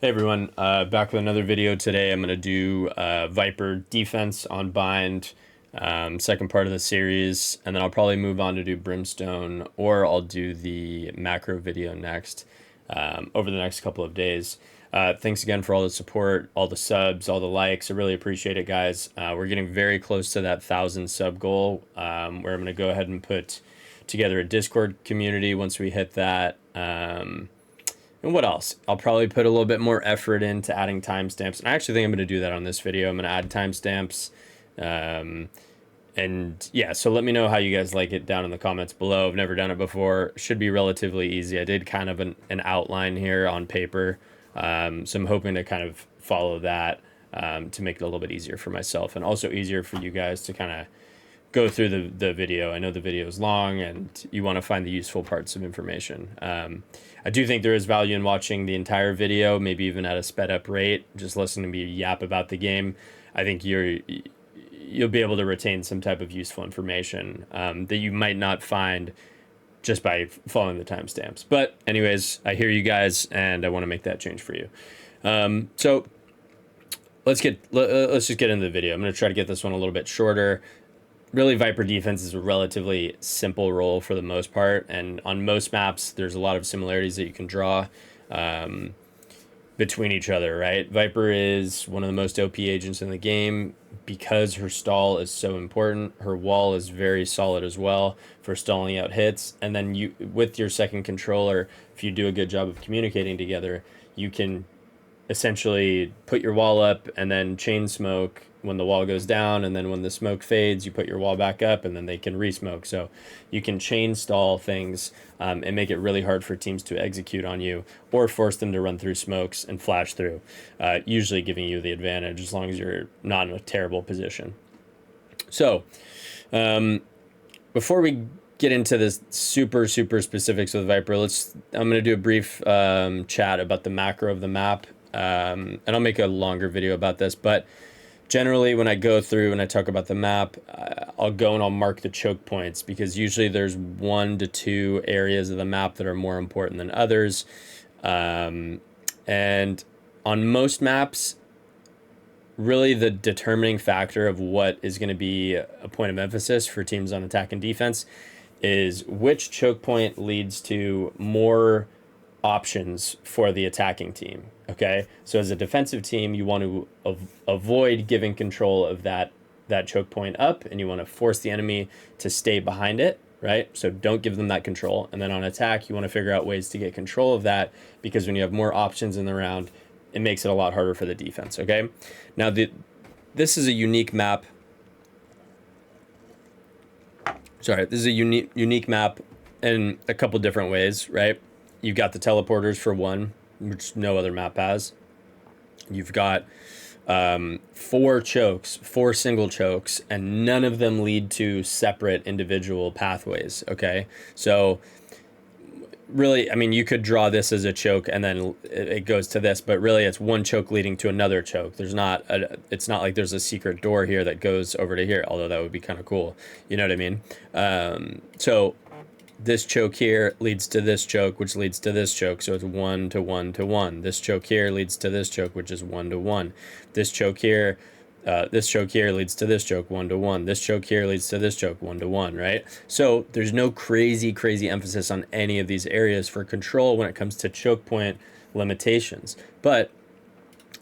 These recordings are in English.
Hey everyone, back with another video today. I'm going to do Viper defense on bind, second part of the series, and then I'll probably move on to do Brimstone, or I'll do the macro video next, over the next couple of days. Thanks again for all the support, all the subs, all the likes. I really appreciate it, guys. We're getting very close to that 1,000 sub goal, where I'm going to go ahead and put together a Discord community once we hit that. And what else? I'll probably put a little bit more effort into adding timestamps. And I actually think I'm going to do that on this video. I'm going to add timestamps. And yeah, so let me know how you guys like it down in the comments below. I've never done it before. Should be relatively easy. I did kind of an outline here on paper. So I'm hoping to kind of follow that to make it a little bit easier for myself and also easier for you guys to kind of go through the video. I know the video is long and you want to find the useful parts of information. I do think there is value in watching the entire video, maybe even at a sped up rate, just listening to me yap about the game. I think you'll be able to retain some type of useful information that you might not find just by following the timestamps. But anyways, I hear you guys and I want to make that change for you. So let's just get into the video. I'm going to try to get this one a little bit shorter. Really, Viper defense is a relatively simple role for the most part, and on most maps, there's a lot of similarities that you can draw between each other, right? Viper is one of the most OP agents in the game because her stall is so important. Her wall is very solid as well for stalling out hits, and then you, with your second controller, if you do a good job of communicating together, you can essentially put your wall up and then chain smoke when the wall goes down, and then when the smoke fades you put your wall back up and then they can re-smoke. So you can chain stall things and make it really hard for teams to execute on you or force them to run through smokes and flash through, usually giving you the advantage as long as you're not in a terrible position. So before we get into this super specifics with Viper, I'm going to do a brief chat about the macro of the map, and I'll make a longer video about this. But generally, when I go through and I talk about the map, I'll go and I'll mark the choke points, because usually there's 1 to 2 areas of the map that are more important than others. And on most maps, really the determining factor of what is going to be a point of emphasis for teams on attack and defense is which choke point leads to more options for the attacking team. Okay, so as a defensive team, you want to avoid giving control of that choke point up, and you want to force the enemy to stay behind it, right? So don't give them that control. And then on attack, you want to figure out ways to get control of that, because when you have more options in the round, it makes it a lot harder for the defense. Okay, now this is a unique map. Sorry, this is a unique map in a couple different ways, right? You've got the teleporters for one, which no other map has. You've got 4 single chokes, and none of them lead to separate individual pathways, okay? So really, I mean, you could draw this as a choke and then it goes to this, but really it's one choke leading to another choke. It's not like there's a secret door here that goes over to here, although that would be kind of cool. You know what I mean? So this choke here leads to this choke, which leads to this choke. So it's 1 to 1 to 1. This choke here leads to this choke, which is 1 to 1. This choke here leads to this choke, 1 to 1. This choke here leads to this choke, 1 to 1, right? So there's no crazy emphasis on any of these areas for control when it comes to choke point limitations. But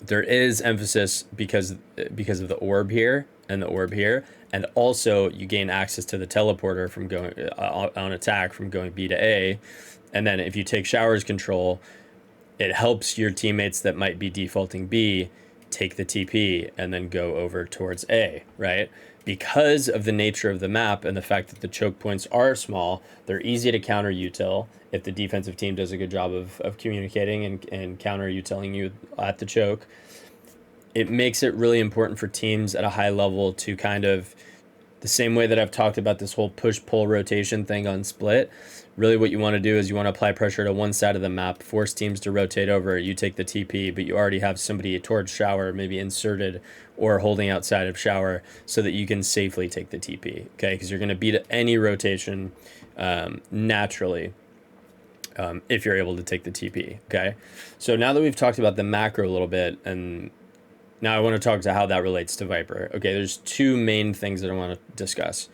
there is emphasis because of the orb here and the orb here, and also you gain access to the teleporter from going on attack from going B to A. And then if you take Shower's control, it helps your teammates that might be defaulting B take the TP and then go over towards A, right? Because of the nature of the map and the fact that the choke points are small, they're easy to counter util if the defensive team does a good job of communicating and counter utiling you at the choke. It makes it really important for teams at a high level to kind of, the same way that I've talked about this whole push-pull rotation thing on split, really what you want to do is you want to apply pressure to one side of the map, force teams to rotate over, you take the TP, but you already have somebody towards Shower, maybe inserted or holding outside of Shower, so that you can safely take the TP, okay? Because you're going to beat any rotation naturally if you're able to take the TP. Okay, so now that we've talked about the macro a little bit, and now I want to talk to how that relates to Viper. Okay, there's two main things that I want to discuss.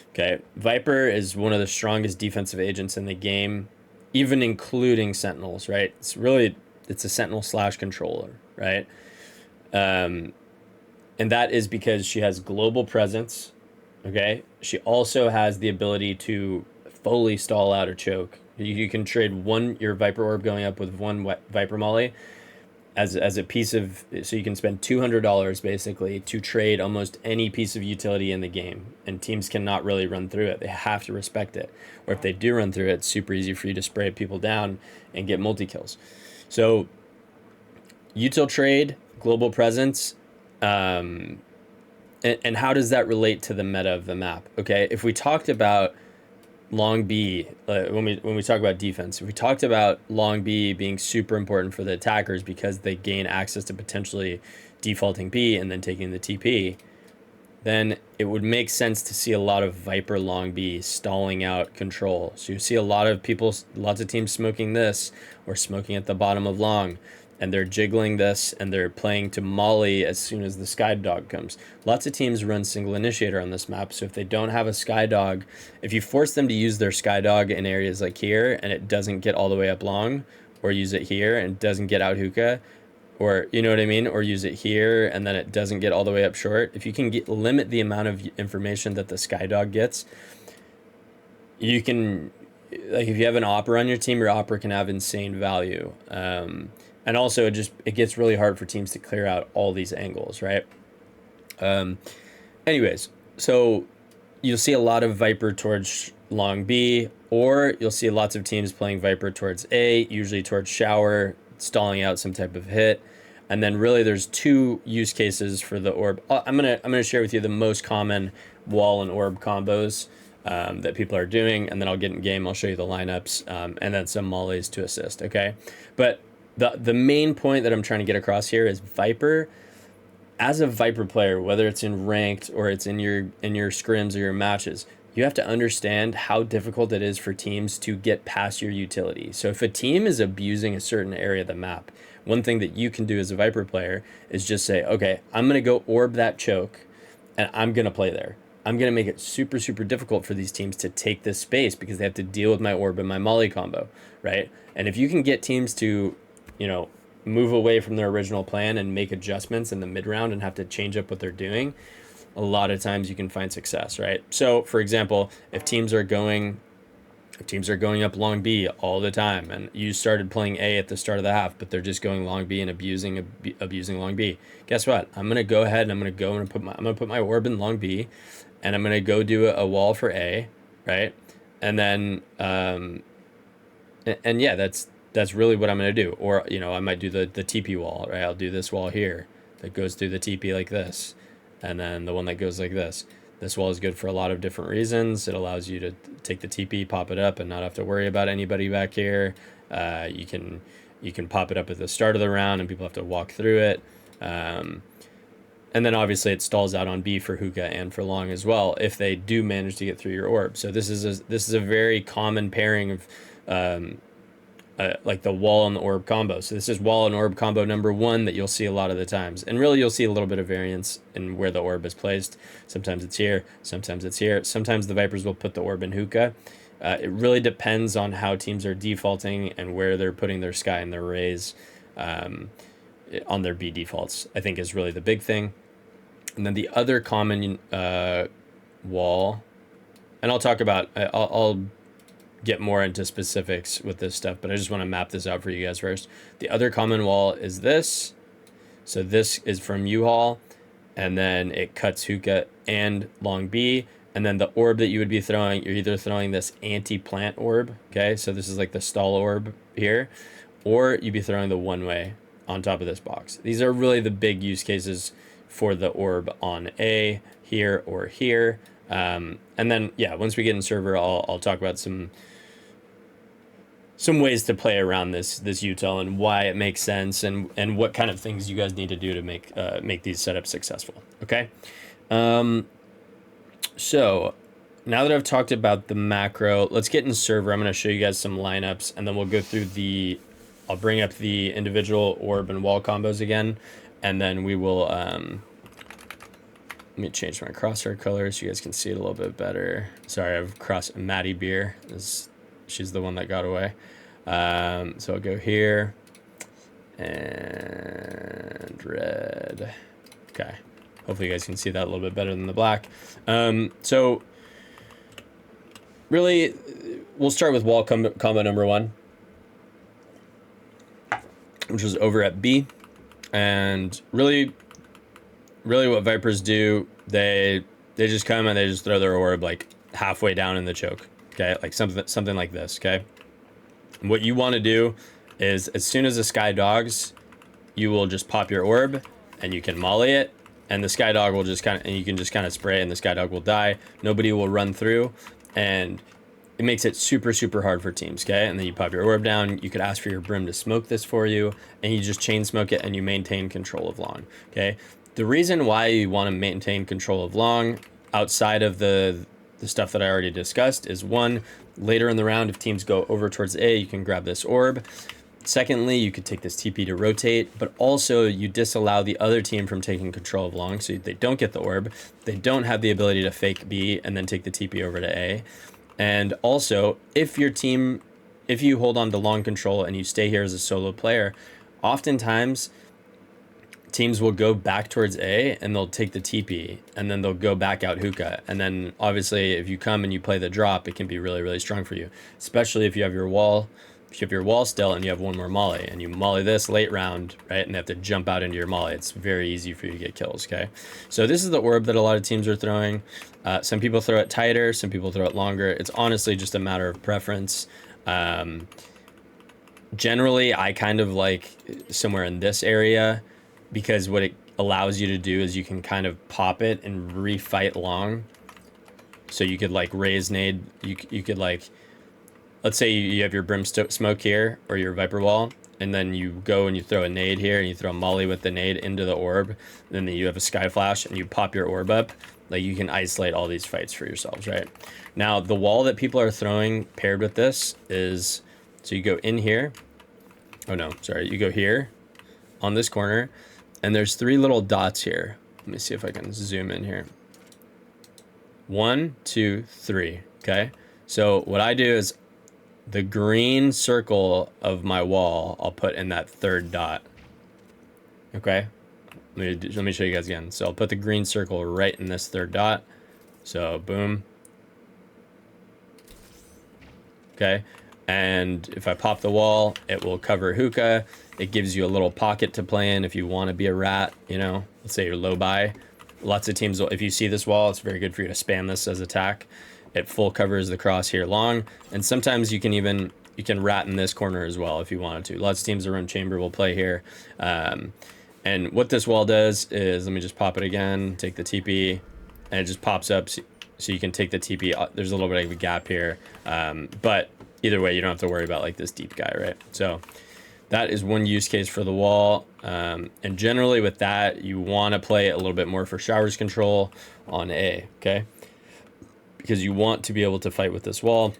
Okay, Viper is one of the strongest defensive agents in the game, even including Sentinels, right? It's a Sentinel slash controller, right? And that is because she has global presence. Okay, she also has the ability to fully stall out a choke. You can trade your Viper orb going up with one Viper Molly as a piece of, so you can spend $200 basically to trade almost any piece of utility in the game, and teams cannot really run through it. They have to respect it, or if they do run through it, it's super easy for you to spray people down and get multi-kills. So util trade, global presence, and how does that relate to the meta of the map? Okay, if we talked about long B, when we talk about defense, if we talked about long B being super important for the attackers because they gain access to potentially defaulting B and then taking the TP, then it would make sense to see a lot of Viper long B stalling out control. So you see lots of teams smoking this or smoking at the bottom of long, and they're jiggling this and they're playing to Molly as soon as the Sky Dog comes. Lots of teams run single initiator on this map, so if they don't have a Sky Dog, if you force them to use their Sky Dog in areas like here and it doesn't get all the way up long, or use it here and it doesn't get out hookah, or you know what I mean, or use it here and then it doesn't get all the way up short, if you can limit the amount of information that the Sky Dog gets, you can, like if you have an Opera on your team, your Opera can have insane value. And also it gets really hard for teams to clear out all these angles, right? Anyways, so you'll see a lot of Viper towards long B, or you'll see lots of teams playing Viper towards A, usually towards shower, stalling out some type of hit. And then really there's two use cases for the orb. I'm gonna share with you the most common wall and orb combos that people are doing, and then I'll get in game, I'll show you the lineups, and then some mollies to assist, okay? But the main point that I'm trying to get across here is Viper, as a Viper player, whether it's in ranked or it's in your scrims or your matches, you have to understand how difficult it is for teams to get past your utility. So if a team is abusing a certain area of the map, one thing that you can do as a Viper player is just say, okay, I'm going to go orb that choke and I'm going to play there. I'm going to make it super, super difficult for these teams to take this space because they have to deal with my orb and my molly combo, right? And if you can get teams to, move away from their original plan and make adjustments in the mid round and have to change up what they're doing, a lot of times you can find success, right? So for example, if teams are going up long B all the time, and you started playing A at the start of the half, but they're just going long B and abusing long B, guess what? I'm gonna go ahead and I'm gonna put my orb in long B, and I'm gonna go do a wall for A, right? And then and yeah, that's really what I'm gonna do. Or I might do the TP wall, right? I'll do this wall here that goes through the TP like this, and then the one that goes like this. This wall is good for a lot of different reasons. It allows you to take the TP, pop it up, and not have to worry about anybody back here. You can pop it up at the start of the round, and people have to walk through it. And then obviously it stalls out on B for hookah and for long as well if they do manage to get through your orb. So this is a very common pairing of like the wall and the orb combo. So this is wall and orb combo number one that you'll see a lot of the times. And really you'll see a little bit of variance in where the orb is placed. Sometimes it's here, sometimes it's here. Sometimes the Vipers will put the orb in hookah. It really depends on how teams are defaulting and where they're putting their sky and their rays on their B defaults, I think is really the big thing. And then the other common wall, and I'll talk about, I'll get more into specifics with this stuff, but I just want to map this out for you guys first. The other common wall is this. So this is from U-Haul, and then it cuts hookah and long B. And then the orb that you would be throwing, you're either throwing this anti-plant orb, okay? So this is like the stall orb here, or you'd be throwing the one-way on top of this box. These are really the big use cases for the orb on A, here or here. And then, yeah, once we get in server, I'll talk about some ways to play around this util and why it makes sense and what kind of things you guys need to do to make these setups successful. Okay. So now that I've talked about the macro, let's get in server. I'm going to show you guys some lineups, and then we'll go through I'll bring up the individual orb and wall combos again, and then we will, let me change my crosshair color so you guys can see it a little bit better. Sorry, I've crossed Maddie Beer. She's the one that got away. So I'll go here, and red. Okay. Hopefully you guys can see that a little bit better than the black. So really, we'll start with wall combo number 1, which was over at B. And really what Vipers do, they just come and they just throw their orb like halfway down in the choke. Okay, like something like this. Okay. And what you want to do is, as soon as the sky dogs, you will just pop your orb and you can molly it, and the sky dog will just and you can just kind of spray, and the sky dog will die. Nobody will run through, and it makes it super, super hard for teams. Okay. And then you pop your orb down. You could ask for your brim to smoke this for you, and you just chain smoke it, and you maintain control of long. Okay. The reason why you want to maintain control of long outside of the stuff that I already discussed is, 1, later in the round, if teams go over towards A, you can grab this orb. Secondly, you could take this TP to rotate, but also you disallow the other team from taking control of long, so they don't get the orb. They don't have the ability to fake B and then take the TP over to A. And also, if you hold on to long control and you stay here as a solo player, oftentimes teams will go back towards A and they'll take the TP, and then they'll go back out hookah. And then obviously if you come and you play the drop, it can be really, really strong for you, especially if you have your wall. If you have your wall still and you have one more molly, and you molly this late round, right, and they have to jump out into your molly, it's very easy for you to get kills. Okay, so this is the orb that a lot of teams are throwing. Some people throw it tighter, some people throw it longer. It's honestly just a matter of preference. Generally, I kind of like somewhere in this area, because what it allows you to do is you can kind of pop it and refight long. So you could like raise nade. You could like, let's say you have your brim smoke here, or your viper wall, and then you go and you throw a nade here, and you throw a molly with the nade into the orb, and then you have a sky flash and you pop your orb up. Like, you can isolate all these fights for yourselves, right? Now, the wall that people are throwing paired with this is, so you go in here. Oh no, sorry. You go here on this corner, and there's 3 little dots here. Let me see if I can zoom in here. 1, 2, 3. Okay. So what I do is, the green circle of my wall, I'll put in that 3rd dot. Okay. Let me show you guys again. So I'll put the green circle right in this 3rd dot. So boom. Okay. And if I pop the wall, it will cover hookah. It gives you a little pocket to play in if you want to be a rat, you know, let's say you're low by. Lots of teams will, if you see this wall, it's very good for you to spam this as attack. It full covers the crosshair long. And sometimes you can rat in this corner as well if you wanted to. Lots of teams that run chamber will play here. And what this wall does is, let me just pop it again, take the TP, and it just pops up so you can take the TP. There's a little bit of a gap here. But either way, you don't have to worry about like this deep guy, right? So that is one use case for the wall. And generally with that, you want to play it a little bit more for showers control on A, okay? Because you want to be able to fight with this wall.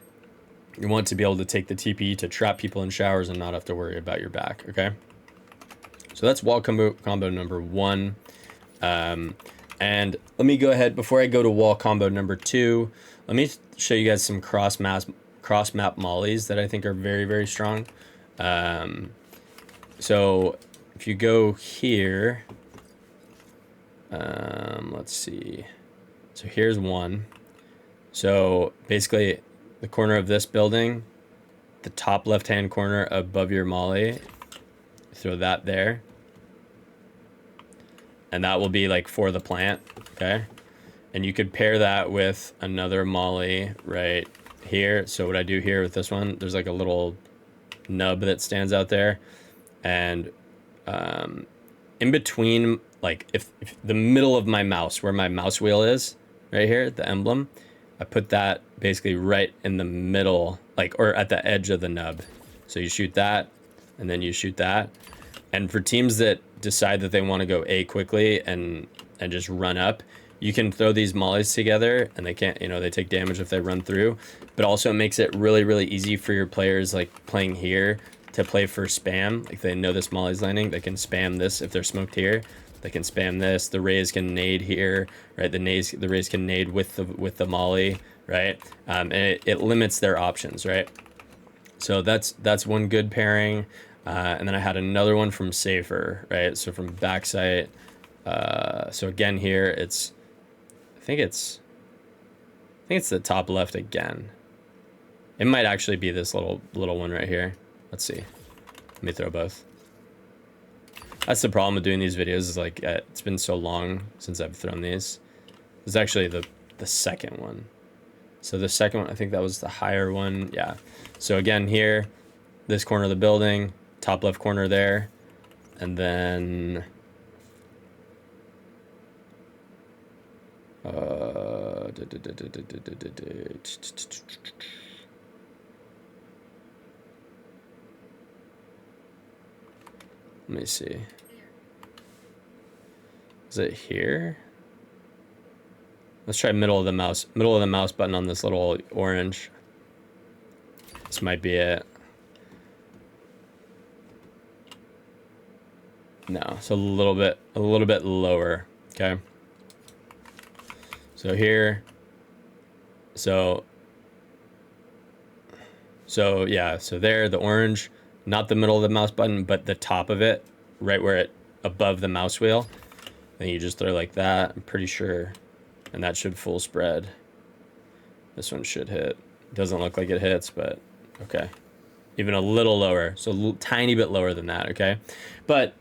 You want to be able to take the TP to trap people in showers and not have to worry about your back, okay? So that's wall combo number 1. And let me go ahead, before I go to wall combo number 2, let me show you guys some cross map mollies that I think are very, very strong. So if you go here, let's see. So here's one. So basically the corner of this building, the top left-hand corner above your molly, throw that there. And that will be like for the plant, okay? And you could pair that with another molly right here. So what I do here with this one, there's like a little nub that stands out there. And in between, like if the middle of my mouse, where my mouse wheel is, right here, the emblem, I put that basically right in the middle, like, or at the edge of the nub. So you shoot that, and then you shoot that. And for teams that decide that they want to go A quickly and just run up, you can throw these mollies together and they can't, you know, they take damage if they run through, but also it makes it really, really easy for your players like playing here to play for spam. Like they know this molly's landing, they can spam this if they're smoked here. They can spam this. The rays can nade here, right? The rays can nade with the molly, right? And it limits their options, right? So that's one good pairing. And then I had another one from Safer, right? So from Backsight. So again here, I think it's the top left again. It might actually be this little one right here. Let's see. Let me throw both. That's the problem with doing these videos is like it's been so long since I've thrown these. This is actually the second one. So the second one, I think that was the higher one. Yeah. So again here, this corner of the building, top left corner there, and then let me see. Is it here? Let's try middle of the mouse button on this little orange. This might be it. No, so a little bit lower. Okay. So here. So yeah, so there, the orange, not the middle of the mouse button, but the top of it, right where it above the mouse wheel. Then you just throw like that, I'm pretty sure. And that should full spread. This one should hit. Doesn't look like it hits, but okay. Even a little lower, so a tiny bit lower than that, okay? But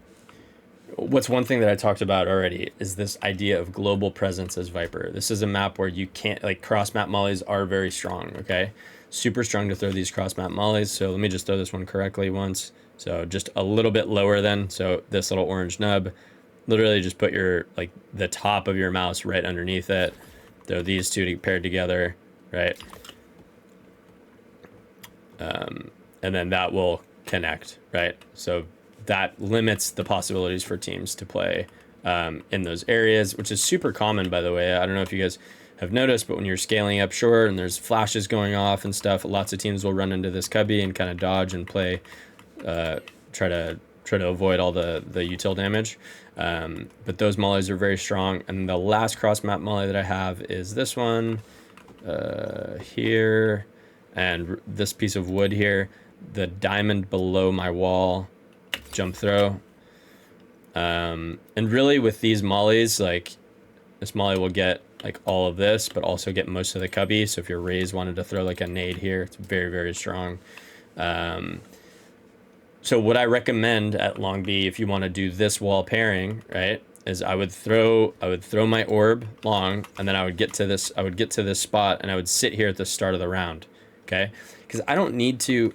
what's one thing that I talked about already is this idea of global presence as Viper. This is a map where you can't, like cross map mollies are very strong, okay? Super strong to throw these cross map mollies. So let me just throw this one correctly once. So just a little bit lower then. So this little orange nub, literally just put your, like the top of your mouse right underneath it. Throw these two paired together, right? And then that will connect, right? So that limits the possibilities for teams to play in those areas, which is super common, by the way. I don't know if you guys have noticed, but when you're scaling up short and there's flashes going off and stuff, lots of teams will run into this cubby and kind of dodge and play, try to avoid all the util damage. But those mollies are very strong. And the last cross map molly that I have is this one here, and this piece of wood here, the diamond below my wall jump throw. And really with these mollies, like this molly will get like all of this, but also get most of the cubby. So if your rays wanted to throw like a nade here, it's very, very strong. So what I recommend at Long B, if you want to do this wall pairing, right, is I would throw my orb long, and then I would get to this spot, and I would sit here at the start of the round, okay? Because I don't need to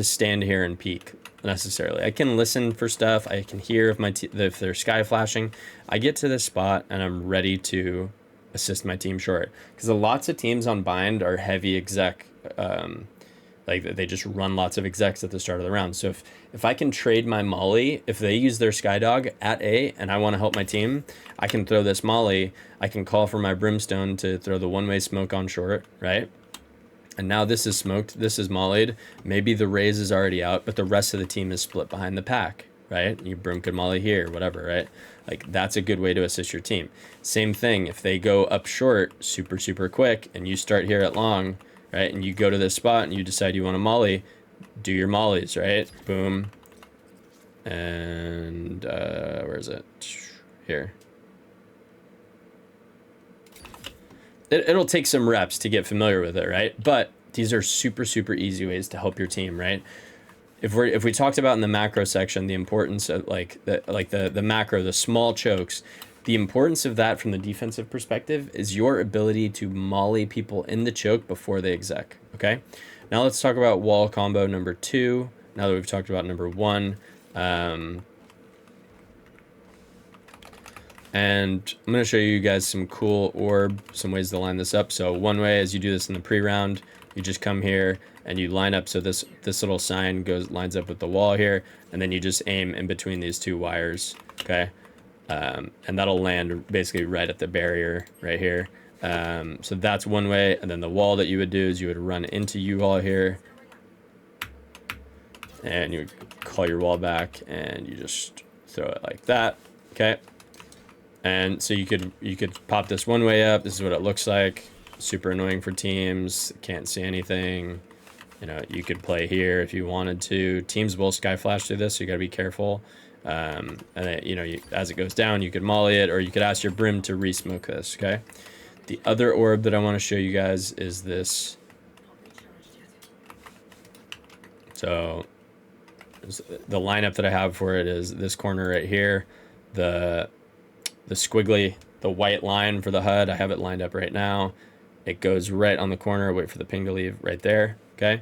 stand here and peek necessarily. I can listen for stuff. I can hear if they're sky flashing. I get to this spot and I'm ready to assist my team short. Because lots of teams on bind are heavy exec. Like they just run lots of execs at the start of the round. So if I can trade my molly, if they use their skydog at A and I want to help my team, I can throw this molly. I can call for my brimstone to throw the one-way smoke on short, right? And now this is smoked, this is mollied. Maybe the raise is already out, but the rest of the team is split behind the pack, right? You brim could molly here, whatever, right? Like that's a good way to assist your team. Same thing, if they go up short super, super quick and you start here at long, right? And you go to this spot and you decide you want to molly, do your mollies, right? Boom. And where is it? Here. It'll take some reps to get familiar with it, right? But these are super, super easy ways to help your team, right? If we talked about in the macro section the importance of the macro, the small chokes, the importance of that from the defensive perspective is your ability to molly people in the choke before they exec, okay? Now let's talk about wall combo number 2, now that we've talked about number 1. And I'm going to show you guys some cool orb, some ways to line this up. So one way is you do this in the pre-round. You just come here and you line up so this little sign lines up with the wall here, and then you just aim in between these two wires, okay? And that'll land basically right at the barrier right here. So that's one way. And then the wall that you would do is you would run into U-wall here, and you would call your wall back, and you just throw it like that. Okay. And so you could pop this one way up. This is what it looks like. Super annoying for teams. Can't see anything. You know, you could play here if you wanted to. Teams will sky flash through this, so you got to be careful. And then, you know, as it goes down, you could molly it, or you could ask your brim to re-smoke this. Okay. The other orb that I want to show you guys is this. So the lineup that I have for it is this corner right here, the squiggly, the white line for the HUD. I have it lined up right now. It goes right on the corner. Wait for the ping to leave right there. Okay.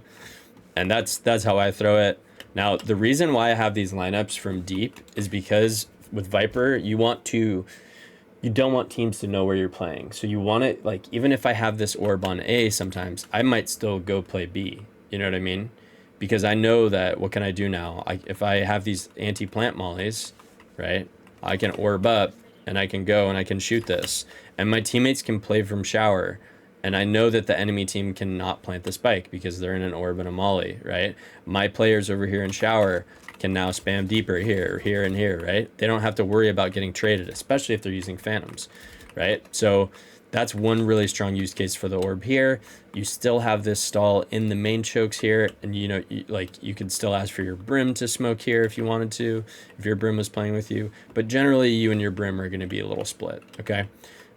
And that's how I throw it. Now, the reason why I have these lineups from deep is because with Viper, you don't want teams to know where you're playing. So you want it, like, even if I have this orb on A sometimes, I might still go play B. You know what I mean? Because I know that, what can I do now? If I have these anti-plant mollies, right, I can orb up, and I can go and I can shoot this. And my teammates can play from shower. And I know that the enemy team cannot plant the spike because they're in an orb and a molly, right? My players over here in shower can now spam deeper here, here, and here, right? They don't have to worry about getting traded, especially if they're using phantoms, right? So that's one really strong use case for the orb here. You still have this stall in the main chokes here, and you know, you could still ask for your brim to smoke here if you wanted to, if your brim was playing with you. But generally, you and your brim are going to be a little split, okay?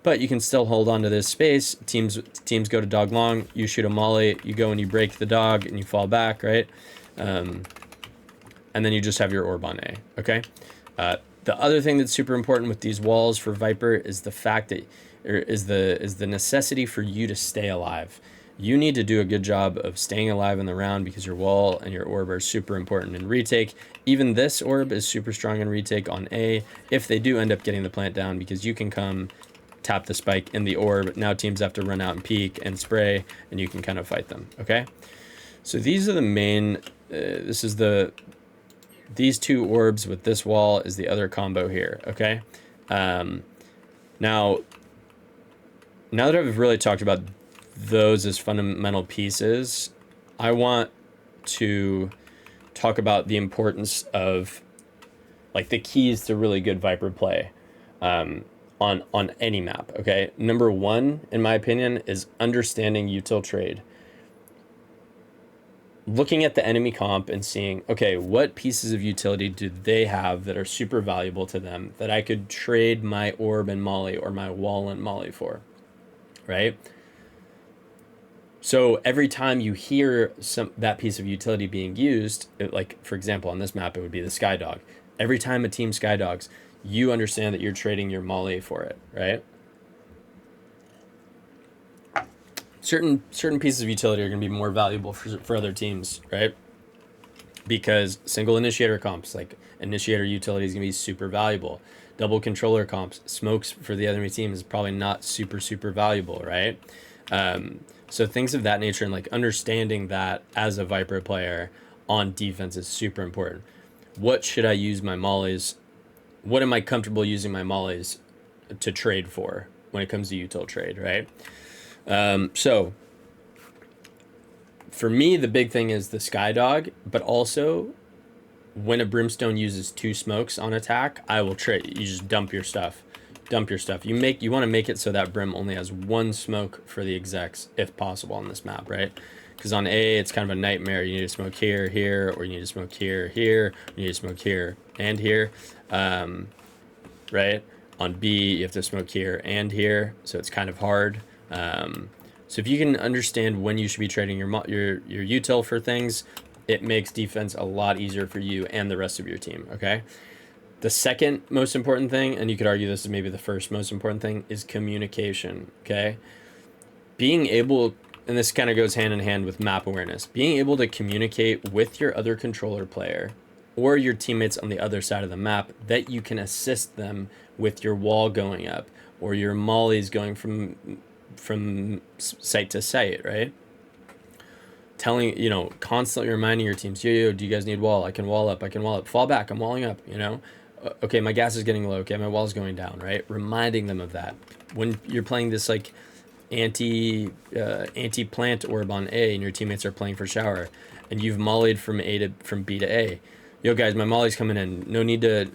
But you can still hold on to this space. Teams go to dog long. You shoot a molly. You go and you break the dog, and you fall back, right? And then you just have your orb on A, okay? The other thing that's super important with these walls for Viper is the fact that is the necessity for you to stay alive. You need to do a good job of staying alive in the round because your wall and your orb are super important in retake. Even this orb is super strong in retake on A if they do end up getting the plant down, because you can come tap the spike in the orb. Now teams have to run out and peek and spray, and you can kind of fight them, okay? So these are the main, these two orbs with this wall is the other combo here, okay? Now that I've really talked about those as fundamental pieces, I want to talk about the importance of, like, the keys to really good Viper play on any map, okay? Number one, in my opinion, is understanding util trade. Looking at the enemy comp and seeing, okay, what pieces of utility do they have that are super valuable to them that I could trade my orb and molly or my wall and molly for, right? So every time you hear that piece of utility being used, like, for example, on this map, it would be the Skydog. Every time a team Skydogs, you understand that you're trading your molly for it, right? Certain pieces of utility are going to be more valuable for other teams, right? Because single initiator comps, like initiator utility, is going to be super valuable. Double controller comps, smokes for the enemy team is probably not super valuable, right? So things of that nature, and like understanding that as a Viper player on defense is super important. What should I use my mollies? What am I comfortable using my mollies to trade for when it comes to util trade, right? So for me, the big thing is the Skydog, but also when a Brimstone uses 2 smokes on attack, I will trade. You just dump your stuff. You want to make it so that Brim only has 1 smoke for the execs if possible on this map, right? Because on A, it's kind of a nightmare. You need to smoke here, here, or you need to smoke here, here, you need to smoke here and here, right? On B, you have to smoke here and here, so it's kind of hard. So if you can understand when you should be trading your util for things, it makes defense a lot easier for you and the rest of your team, okay? The second most important thing, and you could argue this is maybe the first most important thing, is communication, okay? Being able, and this kind of goes hand in hand with map awareness, being able to communicate with your other controller player or your teammates on the other side of the map that you can assist them with your wall going up or your mollies going from site to site, right? Telling, constantly reminding your teams, yo, do you guys need wall? I can wall up, fall back, I'm walling up, okay, my gas is getting low. Okay, my wall's going down, right? Reminding them of that. When you're playing this like anti plant orb on A and your teammates are playing for shower and you've mollied from B to A. Yo guys, my molly's coming in. No need to,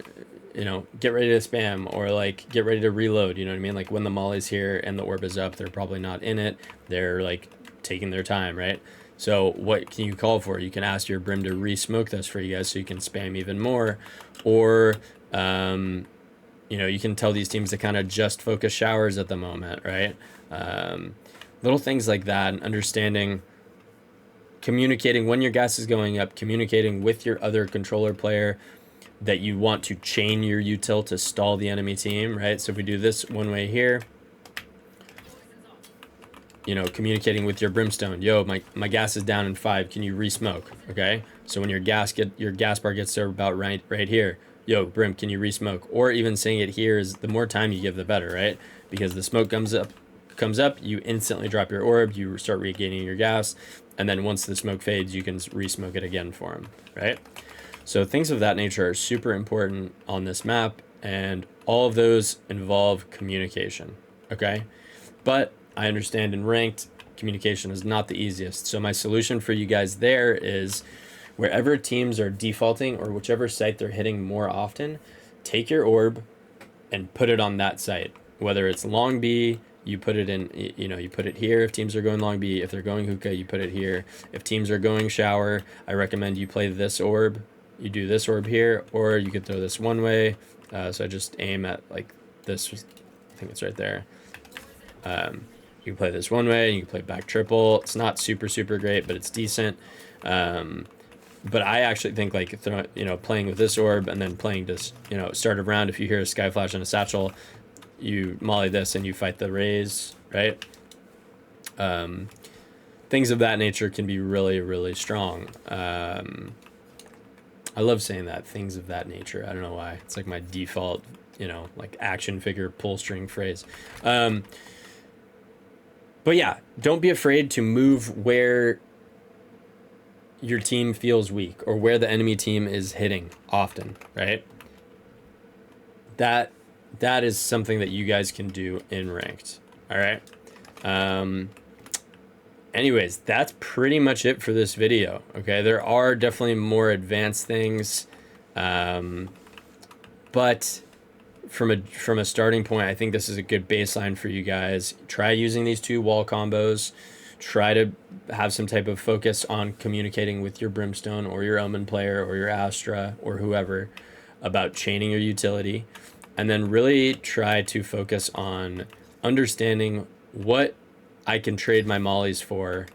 get ready to spam or like get ready to reload. You know what I mean? Like when the molly's here and the orb is up, they're probably not in it. They're like taking their time, right? So what can you call for? You can ask your brim to re-smoke this for you guys so you can spam even more. Or, you can tell these teams to kind of just focus showers at the moment, right? Little things like that, and understanding, communicating when your gas is going up, communicating with your other controller player that you want to chain your util to stall the enemy team, right? So if we do this one way here, communicating with your brimstone, yo, my gas is down in 5, can you re-smoke? Okay, so when your gas bar gets to about right here, yo, brim, can you re-smoke? Or even saying it here is, the more time you give, the better, right? Because the smoke comes up, you instantly drop your orb, you start regaining your gas, and then once the smoke fades, you can re-smoke it again for him, right? So things of that nature are super important on this map, and all of those involve communication, okay? But I understand in ranked, communication is not the easiest. So my solution for you guys there is, wherever teams are defaulting or whichever site they're hitting more often, take your orb and put it on that site. Whether it's long B, you put it in, you put it here if teams are going long B. If they're going hookah, you put it here. If teams are going shower, I recommend you play this orb. You do this orb here, or you could throw this one way. So I just aim at like this, I think it's right there. You can play this one way, and you can play back triple. It's not super, super great, but it's decent. But I actually think like playing with this orb and then playing this, start a round. If you hear a sky flash and a satchel, you molly this and you fight the raise, right? Things of that nature can be really, really strong. I love saying that, things of that nature. I don't know why. It's like my default, like action figure pull string phrase. But yeah, don't be afraid to move where your team feels weak or where the enemy team is hitting often, right? That is something that you guys can do in ranked. All right. Anyways, that's pretty much it for this video. Okay, there are definitely more advanced things, but from a starting point, I think this is a good baseline for you guys. Try using these 2 wall combos. Try to have some type of focus on communicating with your Brimstone or your Omen player or your Astra or whoever about chaining your utility, and then really try to focus on understanding what I can trade my mollies for.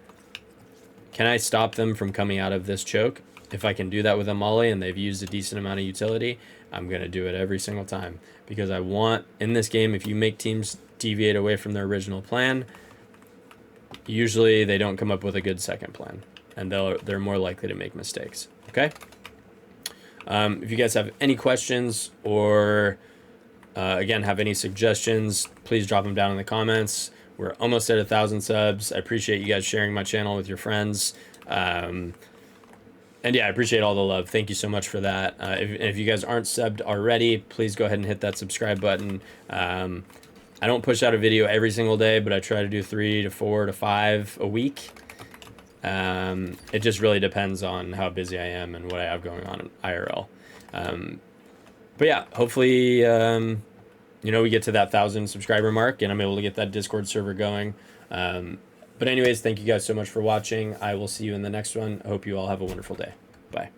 Can I stop them from coming out of this choke? If I can do that with a molly and they've used a decent amount of utility, I'm going to do it every single time, because I want, in this game, if you make teams deviate away from their original plan, usually they don't come up with a good second plan, and they're more likely to make mistakes. Okay. If you guys have any questions or again have any suggestions, please drop them down in the comments. We're almost at 1,000 subs. I appreciate you guys sharing my channel with your friends. And yeah, I appreciate all the love. Thank you so much for that. If you guys aren't subbed already, please go ahead and hit that subscribe button. I don't push out a video every single day, but I try to do 3 to 4 to 5 a week. It just really depends on how busy I am and what I have going on in IRL. But yeah, hopefully, we get to that 1,000 subscriber mark and I'm able to get that Discord server going. But anyways, thank you guys so much for watching. I will see you in the next one. I hope you all have a wonderful day. Bye.